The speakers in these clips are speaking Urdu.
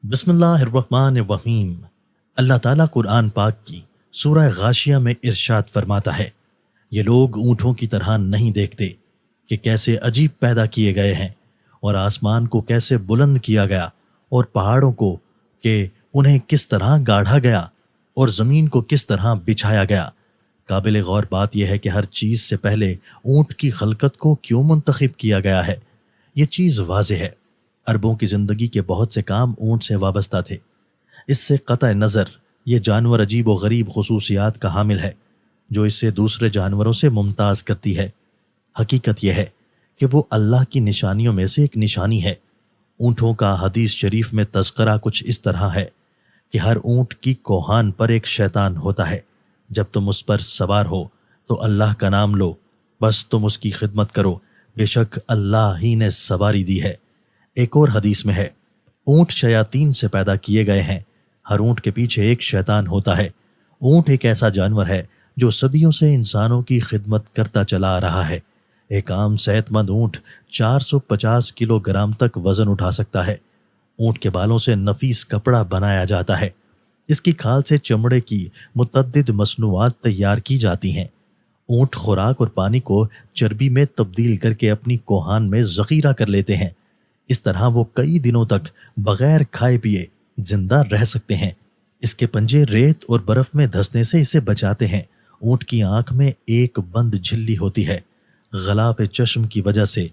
بسم اللہ الرحمن الرحیم۔ اللہ تعالیٰ قرآن پاک کی سورہ غاشیہ میں ارشاد فرماتا ہے، یہ لوگ اونٹوں کی طرح نہیں دیکھتے کہ کیسے عجیب پیدا کیے گئے ہیں، اور آسمان کو کیسے بلند کیا گیا، اور پہاڑوں کو کہ انہیں کس طرح گاڑھا گیا، اور زمین کو کس طرح بچھایا گیا۔ قابل غور بات یہ ہے کہ ہر چیز سے پہلے اونٹ کی خلقت کو کیوں منتخب کیا گیا ہے۔ یہ چیز واضح ہے، عربوں کی زندگی کے بہت سے کام اونٹ سے وابستہ تھے۔ اس سے قطع نظر یہ جانور عجیب و غریب خصوصیات کا حامل ہے جو اسے دوسرے جانوروں سے ممتاز کرتی ہے۔ حقیقت یہ ہے کہ وہ اللہ کی نشانیوں میں سے ایک نشانی ہے۔ اونٹوں کا حدیث شریف میں تذکرہ کچھ اس طرح ہے کہ ہر اونٹ کی کوہان پر ایک شیطان ہوتا ہے۔ جب تم اس پر سوار ہو تو اللہ کا نام لو، بس تم اس کی خدمت کرو، بے شک اللہ ہی نے سواری دی ہے۔ ایک اور حدیث میں ہے، اونٹ شیاطین سے پیدا کیے گئے ہیں، ہر اونٹ کے پیچھے ایک شیطان ہوتا ہے۔ اونٹ ایک ایسا جانور ہے جو صدیوں سے انسانوں کی خدمت کرتا چلا آ رہا ہے۔ ایک عام صحت مند اونٹ 450 کلو گرام تک وزن اٹھا سکتا ہے۔ اونٹ کے بالوں سے نفیس کپڑا بنایا جاتا ہے۔ اس کی کھال سے چمڑے کی متعدد مصنوعات تیار کی جاتی ہیں۔ اونٹ خوراک اور پانی کو چربی میں تبدیل کر کے اپنی کوہان میں ذخیرہ کر لیتے ہیں۔ اس طرح وہ کئی دنوں تک بغیر کھائے پیے زندہ رہ سکتے ہیں۔ اس کے پنجے ریت اور برف میں دھسنے سے اسے بچاتے ہیں۔ اونٹ کی آنکھ میں ایک بند جھلی ہوتی ہے۔ غلاف چشم کی وجہ سے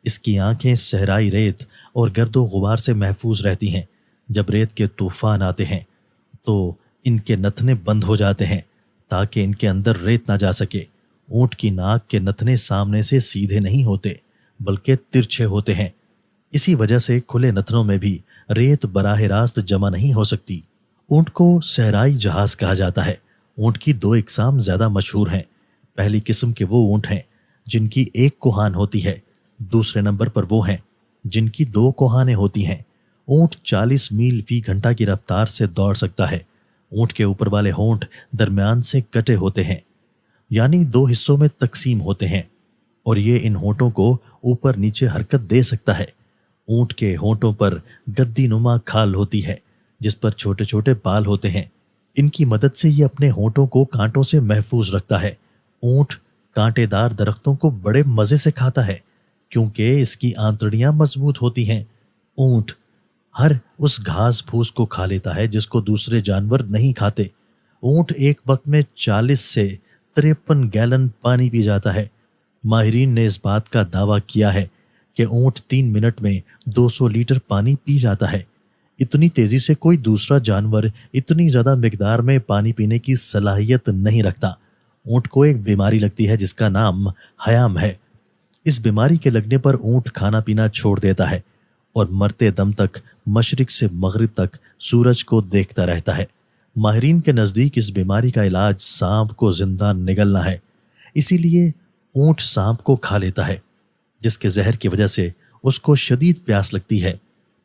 اس کی آنکھیں صحرائی ریت اور گرد و غبار سے محفوظ رہتی ہیں۔ جب ریت کے طوفان آتے ہیں تو ان کے نتنے بند ہو جاتے ہیں تاکہ ان کے اندر ریت نہ جا سکے۔ اونٹ کی ناک کے نتنے سامنے سے سیدھے نہیں ہوتے بلکہ ترچھے ہوتے ہیں۔ اسی وجہ سے کھلے نتنوں میں بھی ریت براہ راست جمع نہیں ہو سکتی۔ اونٹ کو صحرائی جہاز کہا جاتا ہے۔ اونٹ کی دو اقسام زیادہ مشہور ہیں۔ پہلی قسم کے وہ اونٹ ہیں جن کی ایک کوہان ہوتی ہے، دوسرے نمبر پر وہ ہیں جن کی دو کوہانیں ہوتی ہیں۔ اونٹ 40 میل فی گھنٹہ کی رفتار سے دوڑ سکتا ہے۔ اونٹ کے اوپر والے ہونٹ درمیان سے کٹے ہوتے ہیں، یعنی دو حصوں میں تقسیم ہوتے ہیں، اور یہ ان ہونٹوں کو اوپر نیچے حرکت دے سکتا ہے۔ اونٹ کے ہونٹوں پر گدی نما کھال ہوتی ہے جس پر چھوٹے چھوٹے بال ہوتے ہیں۔ ان کی مدد سے یہ اپنے ہونٹوں کو کانٹوں سے محفوظ رکھتا ہے۔ اونٹ کانٹے دار درختوں کو بڑے مزے سے کھاتا ہے کیونکہ اس کی آنتڑیاں مضبوط ہوتی ہیں۔ اونٹ ہر اس گھاس پھوس کو کھا لیتا ہے جس کو دوسرے جانور نہیں کھاتے۔ اونٹ ایک وقت میں 40 سے 53 گیلن پانی پی جاتا ہے۔ ماہرین نے اس بات کا دعویٰ کیا ہے کہ اونٹ 3 منٹ میں 200 لیٹر پانی پی جاتا ہے۔ اتنی تیزی سے کوئی دوسرا جانور اتنی زیادہ مقدار میں پانی پینے کی صلاحیت نہیں رکھتا۔ اونٹ کو ایک بیماری لگتی ہے جس کا نام حیام ہے۔ اس بیماری کے لگنے پر اونٹ کھانا پینا چھوڑ دیتا ہے اور مرتے دم تک مشرق سے مغرب تک سورج کو دیکھتا رہتا ہے۔ ماہرین کے نزدیک اس بیماری کا علاج سانپ کو زندہ نگلنا ہے، اسی لیے اونٹ سانپ کو کھا لیتا ہے جس کے زہر کی وجہ سے اس کو شدید پیاس لگتی ہے۔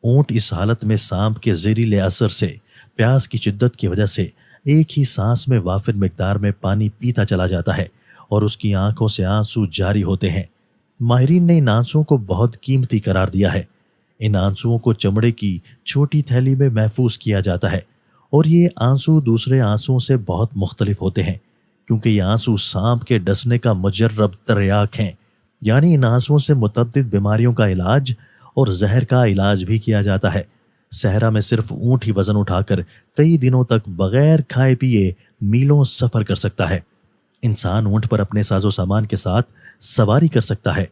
اونٹ اس حالت میں سانپ کے زہریلے اثر سے پیاس کی شدت کی وجہ سے ایک ہی سانس میں وافر مقدار میں پانی پیتا چلا جاتا ہے اور اس کی آنکھوں سے آنسو جاری ہوتے ہیں۔ ماہرین نے ان آنسوؤں کو بہت قیمتی قرار دیا ہے۔ ان آنسوؤں کو چمڑے کی چھوٹی تھیلی میں محفوظ کیا جاتا ہے، اور یہ آنسو دوسرے آنسوؤں سے بہت مختلف ہوتے ہیں کیونکہ یہ آنسو سانپ کے ڈسنے کا مجرب تریاک ہیں، یعنی ان آنسوؤں سے متعدد بیماریوں کا علاج اور زہر کا علاج بھی کیا جاتا ہے۔ صحرا میں صرف اونٹ ہی وزن اٹھا کر کئی دنوں تک بغیر کھائے پیے میلوں سفر کر سکتا ہے۔ انسان اونٹ پر اپنے ساز و سامان کے ساتھ سواری کر سکتا ہے۔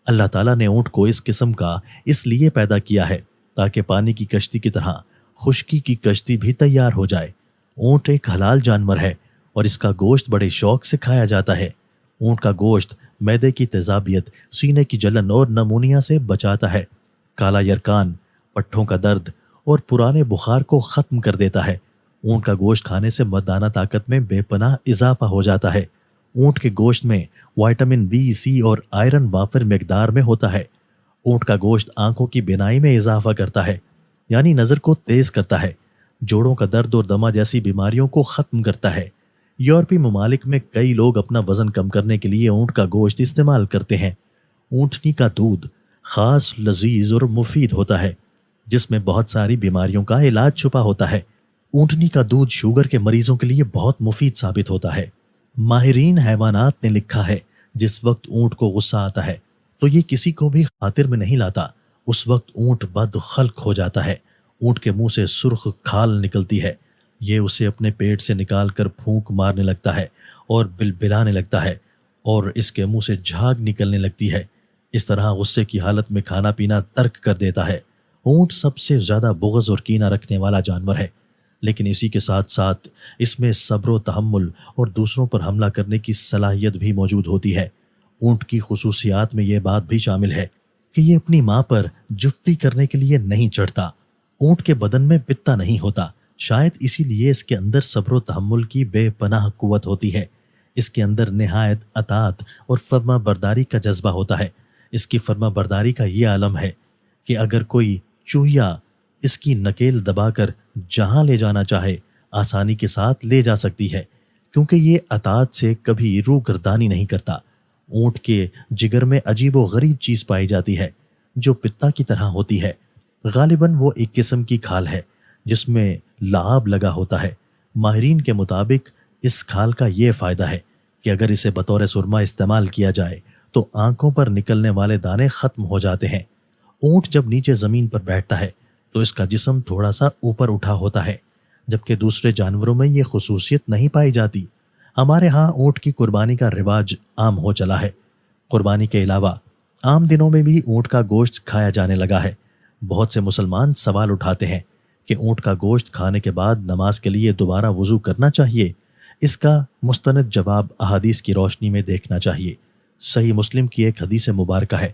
اللہ تعالیٰ نے اونٹ کو اس قسم کا اس لیے پیدا کیا ہے تاکہ پانی کی کشتی کی طرح خشکی کی کشتی بھی تیار ہو جائے۔ اونٹ ایک حلال جانور ہے اور اس کا گوشت بڑے شوق سے کھایا جاتا ہے۔ اونٹ کا گوشت معدے کی تیزابیت، سینے کی جلن اور نمونیا سے بچاتا ہے۔ کالا یرکان، پٹھوں کا درد اور پرانے بخار کو ختم کر دیتا ہے۔ اونٹ کا گوشت کھانے سے مردانہ طاقت میں بے پناہ اضافہ ہو جاتا ہے۔ اونٹ کے گوشت میں وائٹامن بی، سی اور آئرن وافر مقدار میں ہوتا ہے۔ اونٹ کا گوشت آنکھوں کی بینائی میں اضافہ کرتا ہے، یعنی نظر کو تیز کرتا ہے۔ جوڑوں کا درد اور دمہ جیسی بیماریوں کو ختم کرتا ہے۔ یورپی ممالک میں کئی لوگ اپنا وزن کم کرنے کے لیے اونٹ کا گوشت استعمال کرتے ہیں۔ اونٹنی کا دودھ خاص، لذیذ اور مفید ہوتا ہے۔ جس میں بہت ساری بیماریوں کا علاج چھپا ہوتا ہے۔ اونٹنی کا دودھ شوگر کے مریضوں کے لیے بہت مفید ثابت ہوتا ہے۔ ماہرین حیوانات نے لکھا ہے جس وقت اونٹ کو غصہ آتا ہے تو یہ کسی کو بھی خاطر میں نہیں لاتا، اس وقت اونٹ بد خلق ہو جاتا ہے۔ اونٹ کے منہ سے سرخ کھال نکلتی ہے، یہ اسے اپنے پیٹ سے نکال کر پھونک مارنے لگتا ہے اور بلبلانے لگتا ہے اور اس کے منہ سے جھاگ نکلنے لگتی ہے۔ اس طرح غصے کی حالت میں کھانا پینا ترک کر دیتا ہے۔ اونٹ سب سے زیادہ بغض اور کینہ رکھنے والا جانور ہے، لیکن اسی کے ساتھ ساتھ اس میں صبر و تحمل اور دوسروں پر حملہ کرنے کی صلاحیت بھی موجود ہوتی ہے۔ اونٹ کی خصوصیات میں یہ بات بھی شامل ہے کہ یہ اپنی ماں پر جفتی کرنے کے لیے نہیں چڑھتا۔ اونٹ کے بدن میں پتا نہیں ہوتا، شاید اسی لیے اس کے اندر صبر و تحمل کی بے پناہ قوت ہوتی ہے۔ اس کے اندر نہایت اطاعت اور فرما برداری کا جذبہ ہوتا ہے۔ اس کی فرما برداری کا یہ عالم ہے کہ اگر کوئی چوہیا اس کی نکیل دبا کر جہاں لے جانا چاہے آسانی کے ساتھ لے جا سکتی ہے، کیونکہ یہ اطاعت سے کبھی روگردانی نہیں کرتا۔ اونٹ کے جگر میں عجیب و غریب چیز پائی جاتی ہے جو پتا کی طرح ہوتی ہے۔ غالباً وہ ایک قسم کی کھال ہے جس میں لعاب لگا ہوتا ہے۔ ماہرین کے مطابق اس کھال کا یہ فائدہ ہے کہ اگر اسے بطور سرما استعمال کیا جائے تو آنکھوں پر نکلنے والے دانے ختم ہو جاتے ہیں۔ اونٹ جب نیچے زمین پر بیٹھتا ہے تو اس کا جسم تھوڑا سا اوپر اٹھا ہوتا ہے، جبکہ دوسرے جانوروں میں یہ خصوصیت نہیں پائی جاتی۔ ہمارے ہاں اونٹ کی قربانی کا رواج عام ہو چلا ہے۔ قربانی کے علاوہ عام دنوں میں بھی اونٹ کا گوشت کھایا جانے لگا ہے۔ بہت سے مسلمان سوال اٹھاتے ہیں کہ اونٹ کا گوشت کھانے کے بعد نماز کے لیے دوبارہ وضو کرنا چاہیے۔ اس کا مستند جواب احادیث کی روشنی میں دیکھنا چاہیے۔ صحیح مسلم کی ایک حدیث مبارکہ ہے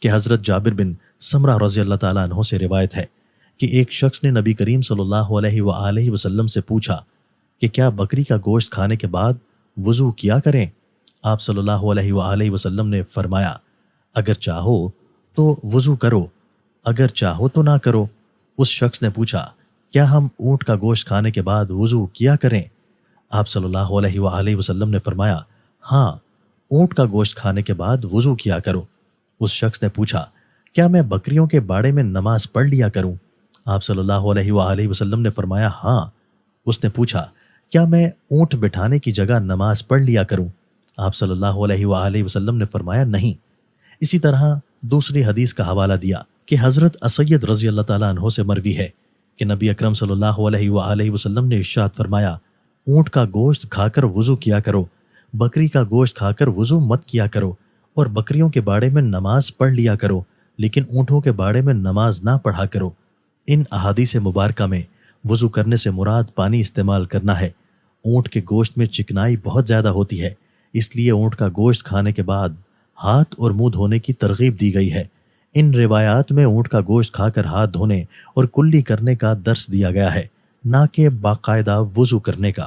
کہ حضرت جابر بن سمرہ رضی اللہ تعالیٰ عنہ سے روایت ہے کہ ایک شخص نے نبی کریم صلی اللہ علیہ وآلہ وسلم سے پوچھا کہ کیا بکری کا گوشت کھانے کے بعد وضو کیا کریں؟ آپ صلی اللہ علیہ وآلہ وسلم نے فرمایا، اگر چاہو تو وضو کرو، اگر چاہو تو نہ کرو۔ اس شخص نے پوچھا، کیا ہم اونٹ کا گوشت کھانے کے بعد وضو کیا کریں؟ آپ صلی اللہ علیہ وآلہ وسلم نے فرمایا، ہاں، اونٹ کا گوشت کھانے کے بعد وضو کیا کرو۔ اس شخص نے پوچھا، کیا میں بکریوں کے باڑے میں نماز پڑھ لیا کروں؟ آپ صلی اللہ علیہ وآلہ وسلم نے فرمایا، ہاں۔ اس نے پوچھا، کیا میں اونٹ بٹھانے کی جگہ نماز پڑھ لیا کروں؟ آپ صلی اللہ علیہ وآلہ وسلم نے فرمایا، نہیں۔ اسی طرح دوسری حدیث کا حوالہ دیا کہ حضرت اسید رضی اللہ تعالیٰ عنہ سے مروی ہے کہ نبی اکرم صلی اللہ علیہ وآلہ وسلم نے ارشاد فرمایا، اونٹ کا گوشت کھا کر وضو کیا کرو، بکری کا گوشت کھا کر وضو مت کیا کرو، اور بکریوں کے باڑے میں نماز پڑھ لیا کرو، لیکن اونٹوں کے باڑے میں نماز نہ پڑھا کرو۔ ان احادیث مبارکہ میں وضو کرنے سے مراد پانی استعمال کرنا ہے۔ اونٹ کے گوشت میں چکنائی بہت زیادہ ہوتی ہے، اس لیے اونٹ کا گوشت کھانے کے بعد ہاتھ اور منہ دھونے کی ترغیب دی گئی ہے۔ ان روایات میں اونٹ کا گوشت کھا کر ہاتھ دھونے اور کلی کرنے کا درس دیا گیا ہے، نہ کہ باقاعدہ وضو کرنے کا۔